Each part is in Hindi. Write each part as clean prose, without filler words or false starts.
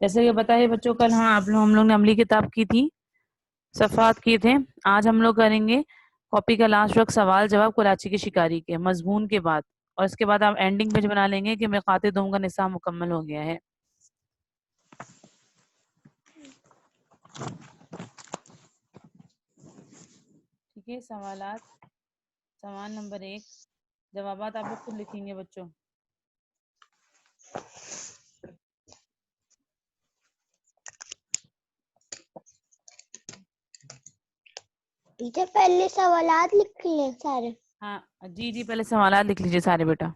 जैसे कि बताइए बच्चों, कल हाँ हम लोग ने अमली किताब की थी, सफ़ात किए थे। आज हम लोग करेंगे कॉपी का लास्ट वर्क, सवाल जवाब कराची की शिकारी के मजमून के बाद, और इसके बाद आप एंडिंग पेज बना लेंगे कि मिक़ात दोम का निसाब मुकम्मल हो गया है। ठीक है, सवाल नंबर 1, जवाबात आप लोग खुद लिखेंगे बच्चों। टीचर पहले सवालात लिख लें सारे। हाँ जी जी, पहले सवालात लिख लीजिए सारे बेटा।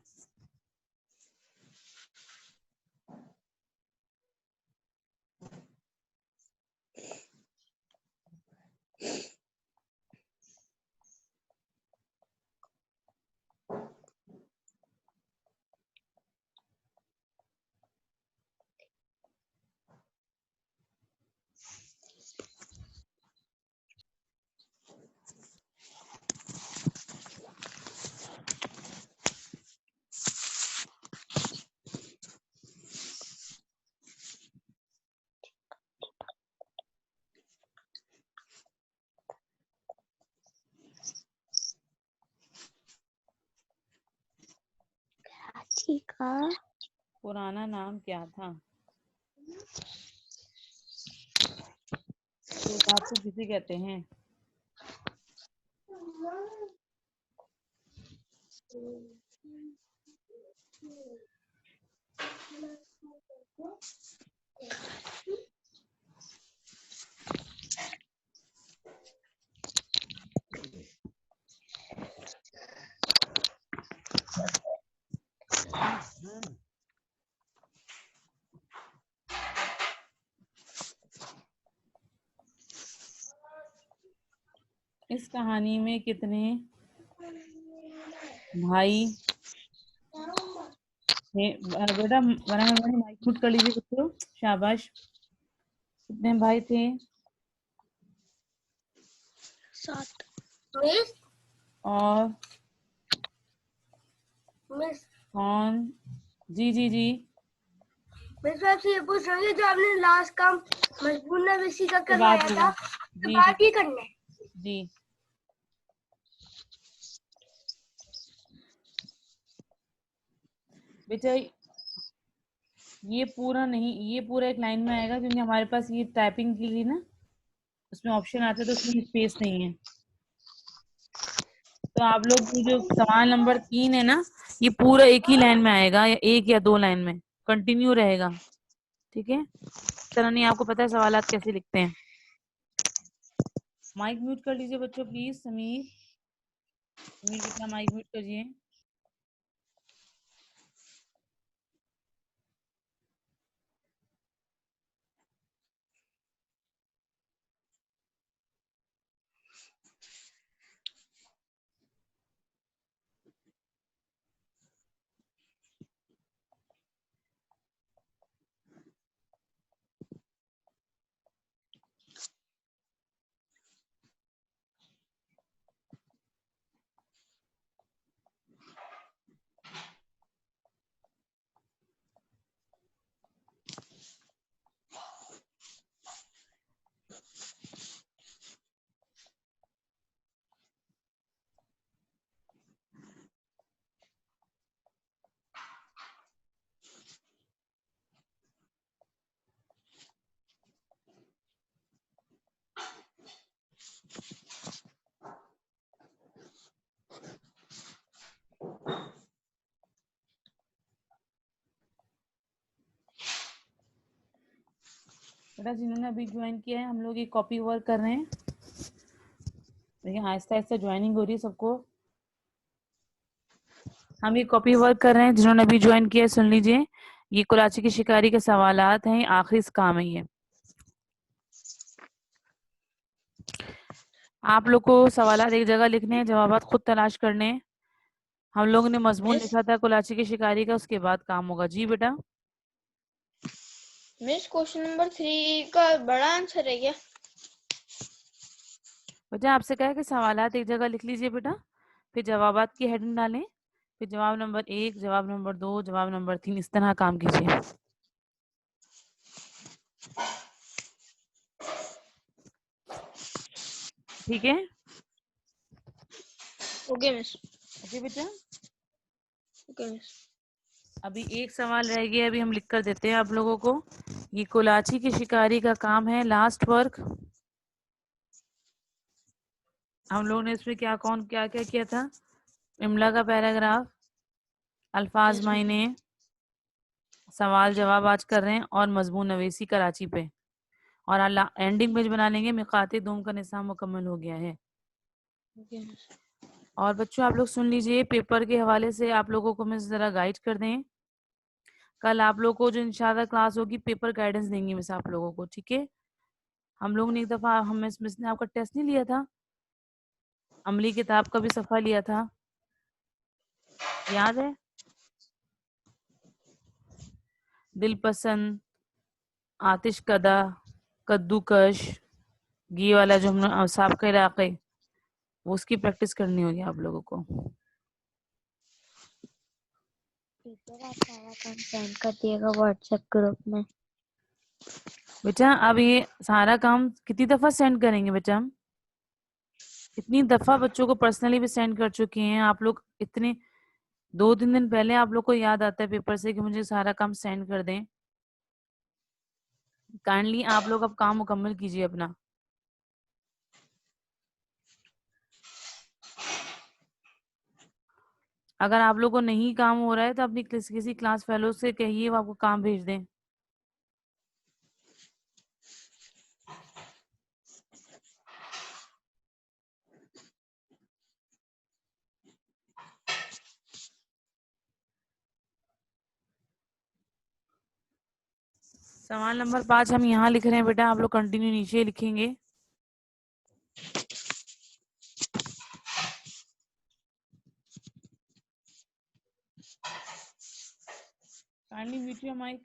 कराची का पुराना नाम क्या था? तेजाब को किसे कहते हैं? इस कहानी में कितने भाई थे? बेटा माइक म्यूट कर लीजिए बच्चों, शाबाश। कितने भाई थे? 7। मिस और मिस कौन? जी जी जी, मिस आपसे ये पूछ रही जो आपने लास्ट काम मजबूर नवीसी का बात करवाया था, तो जी बात ही करना है। जी। बेटा ये पूरा नहीं, ये पूरा एक लाइन में आएगा क्योंकि हमारे पास ये टाइपिंग के लिए ना उसमें ऑप्शन आते हैं, तो उसमें स्पेस नहीं है। तो आप लोग ये जो सवाल नंबर 3 है ना, ये पूरा एक ही लाइन में आएगा, या एक या 2 लाइन में कंटिन्यू रहेगा। ठीक है, चलो नहीं, आपको पता है सवालात कैसे लिखते हैं। माइक म्यूट कर लीजिए बच्चों प्लीज। समीर बेटा माइक म्यूट करिए। बेटा जिन्होंने अभी ज्वाइन किया है, हम लोग ये कॉपी वर्क कर रहे हैं, लेकिन आहिस्ता आहिस्ता ज्वाइनिंग हो रही है सबको। हम ये कॉपी वर्क कर रहे हैं, जिन्होंने अभी ज्वाइन किया है सुन लीजिए। ये कराची की शिकारी के सवालात हैं, आखिरी काम है ये। आप लोग को सवालात एक जगह लिखने हैं, जवाबात खुद तलाश करने हैं। हम लोगों ने मजमून लिखा था कराची की शिकारी का, उसके बाद काम होगा। जी बेटा। मिस क्वेश्चन नंबर 3 का बड़ा आंसर है क्या? बेटा आपसे कहा है कि सवालात एक जगह लिख लीजिए बेटा, फिर जवाबात की हेडिंग डालें, फिर जवाब नंबर 1, जवाब नंबर 2, जवाब नंबर 3, इस तरह काम कीजिए। ठीक है, ओके मिस। ओके बेटा। Okay miss. अभी एक सवाल रह गया, अभी हम लिख कर देते हैं आप लोगों को। ये कोलाची की शिकारी का काम है, लास्ट वर्क। हम लोगों ने इसमें क्या क्या किया था? इमला का पैराग्राफ, अल्फाज यस मिस। मायने, सवाल जवाब आज कर रहे हैं, और मजमून नवीसी कराची पे। और एंडिंग पेज बना लेंगे, मिकाते दोम का निसाब मुकम्मल हो गया है। Okay miss. और बच्चों आप लोग सुन लीजिए, पेपर के हवाले से आप लोगों को मैं जरा गाइड कर दें। कल आप लोगों को जो इंशाल्लाह क्लास होगी, पेपर गाइडेंस देंगी मिस आप लोगों को, ठीक है? हम लोगों ने एक दफा मिस ने आपका टेस्ट नहीं लिया था, अमली किताब का भी सफा लिया था, याद है? दिल पसंद, आतिश कदा, कद्दूकश, घी वाला जो हम सांप का इलाके, वो उसकी प्रैक्टिस करनी होगी आप लोगों को। टीचर आप सारा काम सेंड कर दिएगा व्हाट्सएप ग्रुप में। बेटा अब ये सारा काम कितनी दफा सेंड करेंगे बेटा? हम इतनी दफा बच्चों को पर्सनली भी सेंड कर चुके हैं आप लोग। इतने 2-3 दिन पहले आप लोग को याद आता है पेपर से कि मुझे सारा काम सेंड कर दें। काइंडली आप लोग अब काम मुकम्मल कीजिए अपना। अगर आप लोग को नहीं काम हो रहा है तो अपनी किसी क्लास फेलो से कहिए वो आपको काम भेज दें। सवाल नंबर 5 हम यहाँ लिख रहे हैं बेटा, आप लोग कंटिन्यू नीचे लिखेंगे। Kindly mute your mic.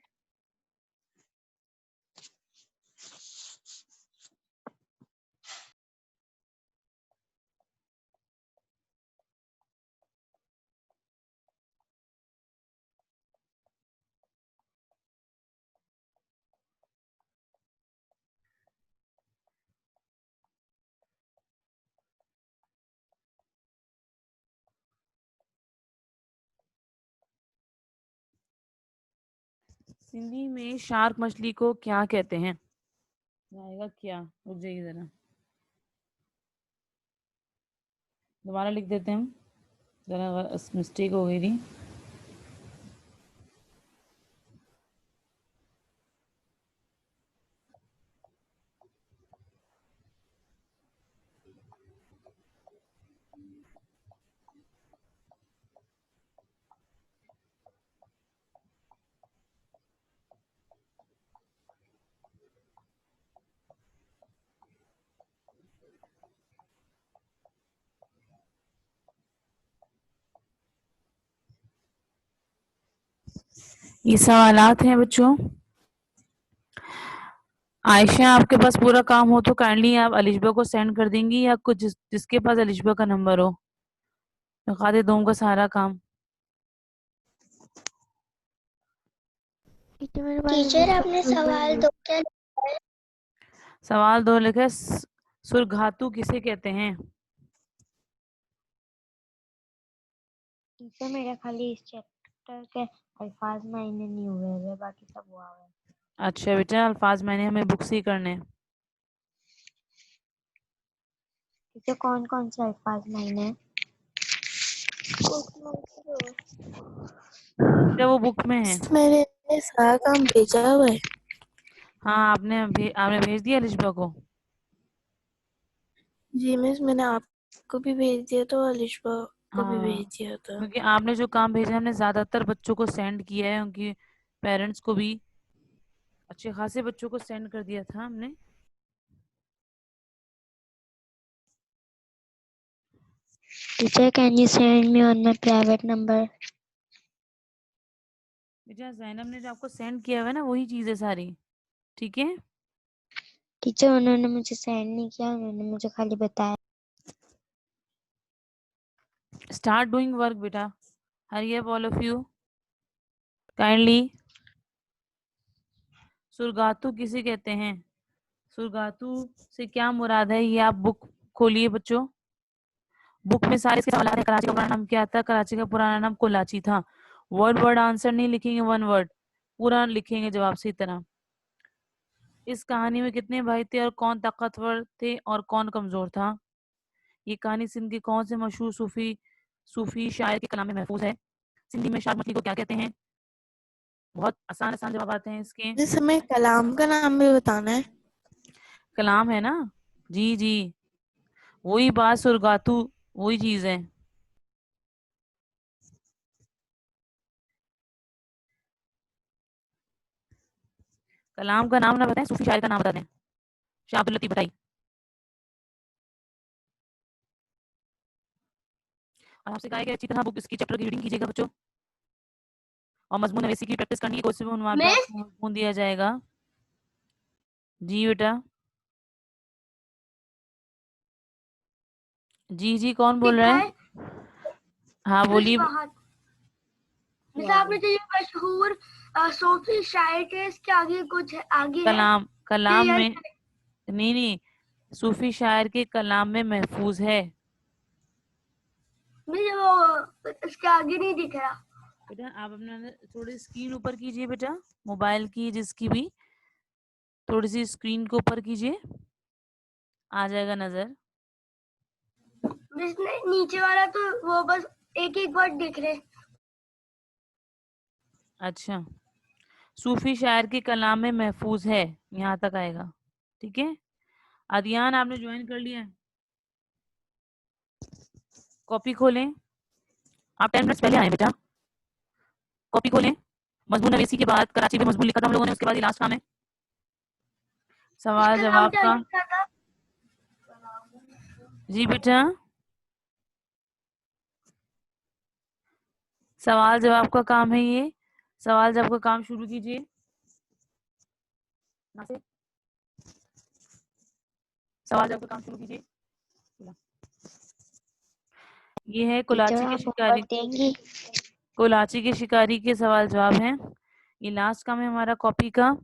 Sindhi में शार्क मछली को क्या कहते हैं? आएगा क्या? रुक जाइए जरा, दोबारा लिख देते हैं हम, जरा मिस्टेक हो गई थी। ये सवालात हैं बच्चों। आयशा आपके पास पूरा काम हो तो काइंडली आप अलिशबा को सेंड कर देंगी, या कुछ जिसके पास अलिशबा का नंबर हो, खाते दोम का सारा काम। टीचर आपने सवाल दो क्या लिखा है? सवाल 2 लिखा है, सुरघातु किसे कहते हैं? टीचर मेरा खाली इस चैप्टर के अल्फाज मायने नहीं हुए हुए, बाकी सब हुआ हुआ है। अच्छा बेटा, अल्फाज मैंने हमें बुक्स ही करने हैं। टीचर कौन कौन से अल्फाज मायने हैं? बेटा वो बुक में है। मैंने सारा काम भेजा हुआ है। हाँ आपने भेज दिया अलिशबा को? जी मिस, मैंने आपको भी भेज दिया था और अलिशबा को भी हाँ, भेज दिया था। क्योंकि आपने जो काम भेजा हमने ज्यादातर बच्चों को सेंड किया है, उनकी पेरेंट्स को भी अच्छे खासे बच्चों को सेंड कर दिया था हमने। Teacher can you send me on my private number? बेटा जैनब ने जो आपको सेंड किया हुआ है ना, वही चीज है सारी, ठीक है? टीचर उन्होंने मुझे सेंड नहीं किया, उन्होंने मुझे खाली बताया। स्टार्ट डूइंग वर्क बेटा। hurry up all of you kindly. सुरगातु किसे कहते हैं? सुरगातु से क्या मुराद है, ये आप बुक खोलिए बच्चों। बुक में सारे इसके सवाल हैं। कराची का पुराना नाम क्या था? कराची का पुराना नाम कोलाची था। वर्ड आंसर नहीं लिखेंगे, वन वर्ड पूरा लिखेंगे जवाब सही तरह। इस कहानी में कितने भाई थे और कौन ताकतवर थे और कौन कमजोर था? ये कहानी सिंध के कौन से मशहूर सूफी शायर के कलाम में महफूज है? सिंधी में शार्क मछली को क्या कहते हैं? बहुत आसान आसान जवाब आते हैं इसके। इस समय कलाम का नाम भी बताना है। कलाम है ना, जी जी, वही बात, सुरगातु वही चीज है। कलाम का नाम ना बताएं, सूफी शायर का नाम बता दें। शाह अब्दुल लतीफ बताइए। और आपसे कहा है कि अच्छी तरह बुक इसकी चैप्टर की रीडिंग कीजिएगा बच्चों, और मजमून नवीसी की प्रैक्टिस करनी है। कोई से भी उन्वान पे मिस आपको मजमून दिया जाएगा। जी बेटा, जी जी, कौन बोल रहा लिखा है? है हाँ मिस बोलिए। फहद। मिस आपने जो ये मशहूर सूफी शायर के इसके आगे कुछ आगे है कलाम, ये कलाम यार में नहीं नहीं, सूफी शायर के कलाम में महफूज है। मुझे वो इसके आगे नहीं दिख रहा। बेटा आप अपना थोड़ी स्क्रीन ऊपर कीजिए बेटा, मोबाइल की जिसकी भी, थोड़ी सी स्क्रीन को ऊपर कीजिए, आ जाएगा नजर। मिस नीचे वाला तो वो बस एक एक वर्ड दिख रहे। अच्छा, सूफी शायर के कलाम में महफूज है, यहाँ तक आएगा। ठीक है, अदियान आपने ज्वाइन कर लिया है? कॉपी खोलें, आप 10 मिनट्स पहले आए बेटा। कॉपी खोलें, मजमून नवीसी के बाद कराची में मजमून लिखा था हम लोगों ने, उसके बाद ये लास्ट काम है सवाल इसका नाम जवाब क्या का। लिखा था? जी बेटा, सवाल जवाब का काम है ये, सवाल जवाब का काम शुरू कीजिए। सवाल जवाब का काम शुरू कीजिए। ये है टीचर कोलाची के आप शिकारी, होमवर्क देंगी? कोलाची के शिकारी के सवाल जवाब हैं। ये लास्ट काम है हमारा कॉपी का।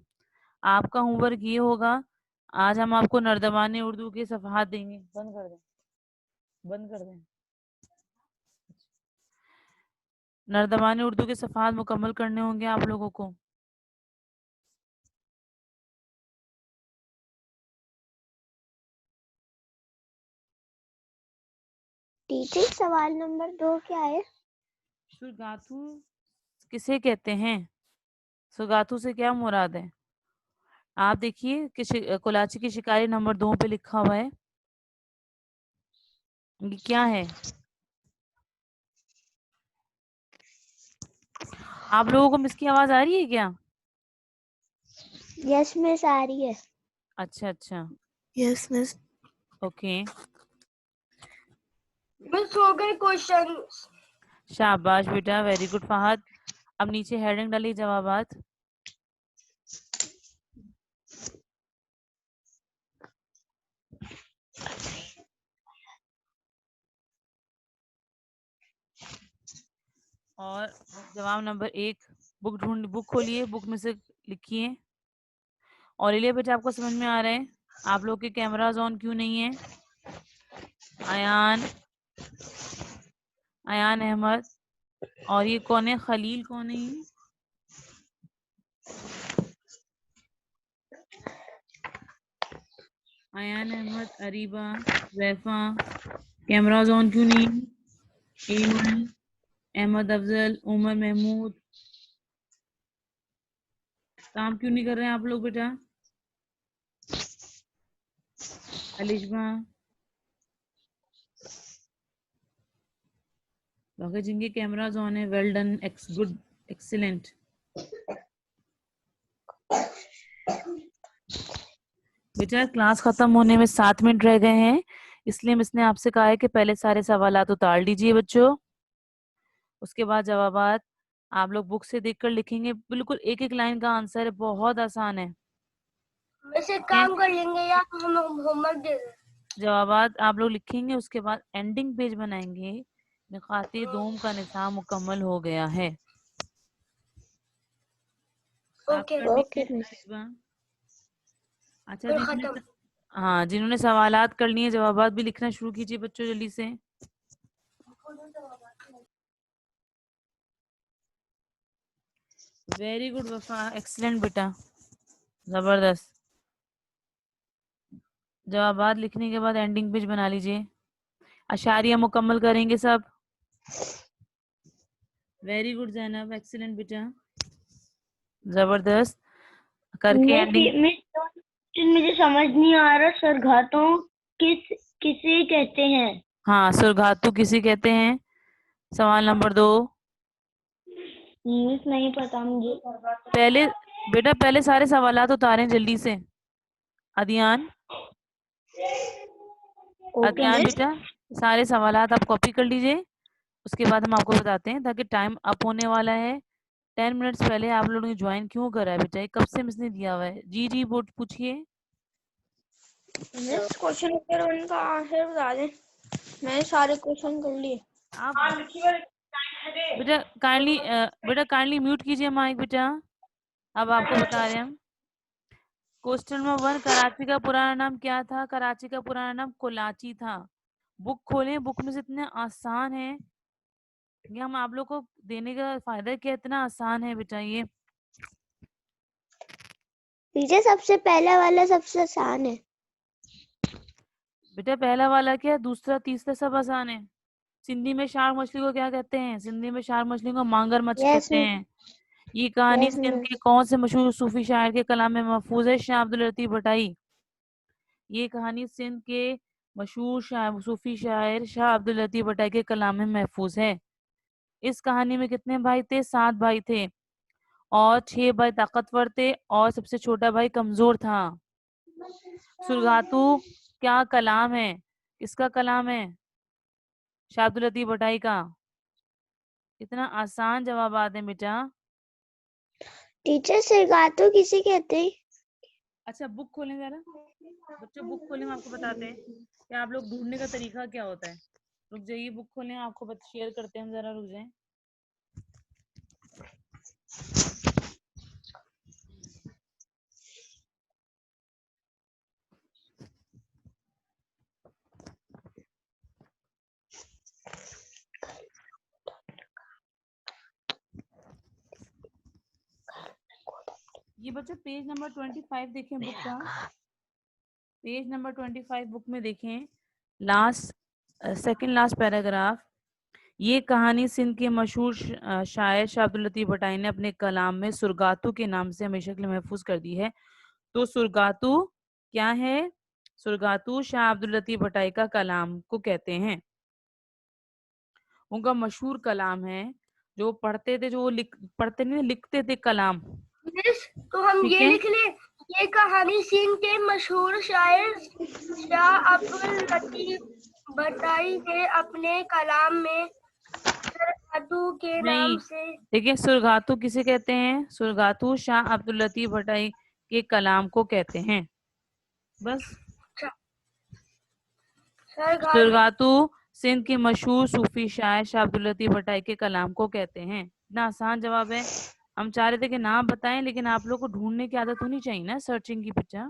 आपका होमवर्क ये होगा, आज हम आपको नर्दबान उर्दू के सफहात देंगे। बंद कर दें, बंद कर दें। नर्दबान उर्दू के सफहात मुकम्मल करने होंगे आप लोगों को। टीचर सवाल नंबर 2 क्या है? सुरगाथू किसे कहते हैं? सुरगाथू से क्या मुराद है? आप देखिए कि कोलाची की शिकारी नंबर 2 पे लिखा हुआ है, ये क्या है? आप लोगों को मिस की आवाज आ रही है क्या? यस मिस आ रही है। अच्छा अच्छा, यस मिस। ओके, मिस हो गए क्वेश्चन। शाबाश बेटा, वेरी गुड फहद। अब नीचे हेडिंग डालिए जवाबात। और जवाब नंबर 1, बुक खोलिए, बुक में से लिखिए। और इलिया बेटा आपको समझ में आ रहा है? आप लोग के कैमराज ऑन क्यों नहीं है? अयान, अयान अहमद, और ये कौन है? खलील कौन है ये? अयान अहमद, अरीबा, वैफा, कैमराज ऑन क्यों नहीं है? एमन, अहमद अफजल, उमर महमूद, काम क्यों नहीं कर रहे हैं आप लोग बेटा? अलिशबा, बाकी जिनके कैमराज ऑन है, वेल डन, गुड, एक्सीलेंट। बेटा क्लास खत्म होने में 7 मिनट रह गए हैं, इसलिए मिस ने आपसे कहा है कि पहले सारे सवालात उतार लीजिए बच्चों, उसके बाद जवाबात आप लोग बुक से देखकर लिखेंगे। बिल्कुल एक एक लाइन का आंसर है, बहुत आसान है। वैसे काम कर लेंगे या हम होमवर्क दे दें? जवाबात आप लोग लिखेंगे, उसके बाद एंडिंग पेज बनाएंगे निकाती दोम का निसाब मुकम्मल हो गया है। आप ओके कर लीजिए अलिशबा। अच्छा और जी, खत्म। हाँ, जिन्होंने सवालात कर लिए जवाबात भी लिखना शुरू कीजिए बच्चों जल्दी से। वेरी गुड वफा, एक्सीलेंट बेटा, जबरदस्त। जवाबात लिखने के बाद एंडिंग पेज बना लीजिए। अशारिया मुकम्मल करेंगे सब। वेरी गुड जैनब, एक्सीलेंट बेटा, जबरदस्त करके एंडिंग। मुझे समझ नहीं आ रहा, सरघातों किसे कहते हैं? हाँ, सुरघातु किसी कहते हैं। सवाल नंबर 2। इंग्लिश नहीं पता मुझे। पहले बेटा, पहले सारे सवालात उतारें जल्दी से। Adiyan, okay Adiyan miss. बेटा, सारे सवालात आप कॉपी कर लीजिए। उसके बाद हम आपको बताते हैं, ताकि टाइम अप होने वाला है। 10 मिनट्स पहले आप लोगों ने ज्वाइन क्यों करा है बेटा? ये कब से मिस ने दिया हुआ है? जी जी बोट पूछिए। मिस क्वेश्चन पेपर उनका आंसर बता दें। मैंने सारे क्वेश्चन कर लिए। आप बेटा काइंडली म्यूट कीजिए माइक बेटा। अब आपको बता रहे हैं हम। क्वेश्चन नंबर 1, कराची का पुराना नाम क्या था? कराची का पुराना नाम कोलाची था। बुक खोलें, बुक में से इतने आसान है, ये हम आप लोग को देने का फायदा क्या, इतना आसान है बेटा ये। टीचर सबसे पहला वाला सबसे आसान है। बेटा पहला वाला क्या, दूसरा तीसरा सब आसान है। सिंधी में शार्क मछली को क्या कहते हैं? सिंधी में शार्क मछली को मांगरमच्छ यस कहते हैं। ये कहानी यस सिंध के मिस। कौन से मशहूर सूफी शायर के कलाम में महफूज है? शाह अब्दुल लतीफ भटाई। ये कहानी सिंध के मशहूर सूफी शायर शाह अब्दुल लतीफ भटाई के कलाम में महफूज है। इस कहानी में कितने भाई थे? 7 भाई थे, और 6 भाई ताकतवर थे, और सबसे छोटा भाई कमजोर था। सुरगातू क्या कलाम है? किसका कलाम है? शाह अब्दुल लतीफ भटाई का। कितना आसान जवाब है बेटा। टीचर सरघातों किसे कहते हैं? अच्छा बुक खोलें जरा बच्चों, बुक खोलें, हम आपको बताते हैं कि आप लोग ढूंढने का तरीका क्या होता है। रुक जाइए, बुक खोलें, आपको शेयर करते हैं हम, जरा रुक जाएं। ये बच्चों पेज नंबर 25 देखें बुक का। पेज नंबर 25 बुक में देखें, लास्ट सेकंड लास्ट पैराग्राफ। ये कहानी सिंध के मशहूर शायर शाह अब्दुल लतीफ भटाई ने अपने कलाम में सुरगातू के नाम से हमेशा के लिए महफूज कर दी है। तो सुरगातू क्या है? सुरगातू शाह अब्दुल लतीफ भटाई का कलाम को कहते हैं। उनका मशहूर कलाम है, जो पढ़ते थे, जो वो पढ़ते नहीं, लिखते थे कलाम। मिस तो हम ठीक ये है, लिख ले, ये कहानी सिंध के मशहूर शायर शाह अब्दुल लतीफ भटाई ने अपने कलाम में सरघातू के नहीं, नाम से। देखिए सुरगातू किसे कहते हैं? सुरगातू शाह अब्दुल लतीफ भटाई के कलाम को कहते हैं। बस। सरघातू सुरगातू सिंध के मशहूर सूफी शायर शाह अब्दुल लतीफ भटाई के कलाम को कहते हैं। इतना आसान जवाब है। हम चाह रहे थे कि नाम बताएं, लेकिन आप लोग को ढूंढने की आदत होनी चाहिए ना, सर्चिंग की पिक्चर।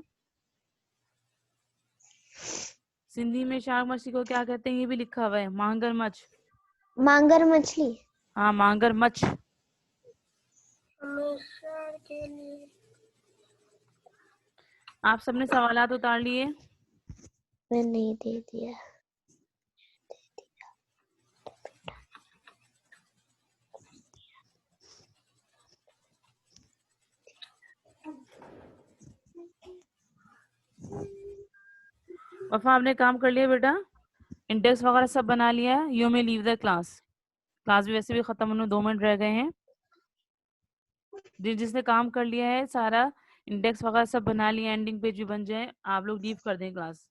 सिंधी में शार्क मछली को क्या कहते हैं? ये भी लिखा हुआ है, मांगर मच्छ। मांगर मछली। हाँ, मांगर मच्छ। हमेशा के लिए। आप सबने सवालात उतार लिए? मैं नहीं दे दिया। वफा आपने काम कर लिया बेटा? इंडेक्स वगैरह सब बना लिया है? You may leave the class. Class भी वैसे भी खत्म होने 2 मिनट रह गए हैं। जिसने काम कर लिया है सारा, इंडेक्स वगैरह सब बना लिया, एंडिंग पेज भी बन जाए, आप लोग लीव कर दें क्लास।